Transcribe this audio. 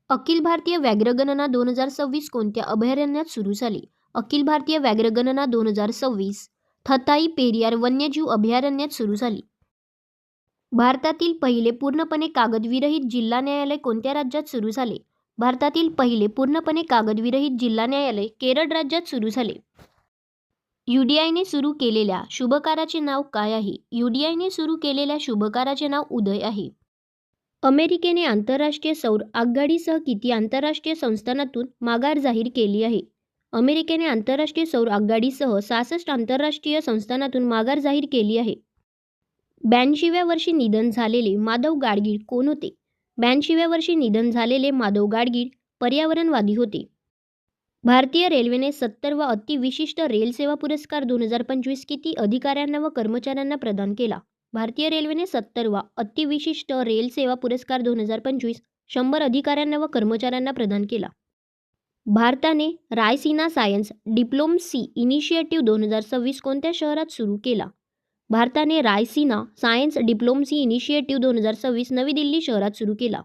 अखिल भारतीय व्याघ्र गणना 2026 कोणत्या अभयारण्यात सुरू झाली? अखिल भारतीय व्याघ्र गणना 2026 थथाई पेरियार वन्यजीव अभयारण्यात सुरू झाली. भारतातील पहिले पूर्णपणे कागदविरहित जिल्हा न्यायालय कोणत्या राज्यात सुरू झाले? भारतातील पहिले पूर्णपणे कागदविरहित जिल्हा न्यायालय केरळ राज्यात सुरू झाले. यूडीआयने सुरू केलेल्या शुभकाराचे नाव काय आहे? यूडीआयने सुरू केलेल्या शुभकाराचे नाव उदय आहे. अमेरिकेने आंतरराष्ट्रीय सौर आघाडीसह किती आंतरराष्ट्रीय संस्थानातून माघार जाहीर केली आहे? अमेरिकेने आंतरराष्ट्रीय सौर आघाडीसह 66 आंतरराष्ट्रीय संस्थानातून माघार जाहीर केली आहे. 82व्या वर्षी निधन झालेले माधव गाडगीळ कोण होते? 82व्या वर्षी निधन झालेले माधव गाडगीळ पर्यावरणवादी होते. भारतीय रेल्वेने 70वा अतिविशिष्ट रेल सेवा पुरस्कार 2025 किती अधिकाऱ्यांना व कर्मचाऱ्यांना प्रदान केला? भारतीय रेल्वेने 70वा अतिविशिष्ट रेल सेवा पुरस्कार 2025 100 अधिकाऱ्यांना व कर्मचाऱ्यांना प्रदान केला. भारताने रायसीना सायन्स डिप्लोमसी इनिशिएटिव्ह 2026 कोणत्या शहरात सुरू केला? भारताने रायसीना सायन्स डिप्लोमसी इनिशिएटिव्ह 2026 नवी दिल्ली शहरात सुरू केला.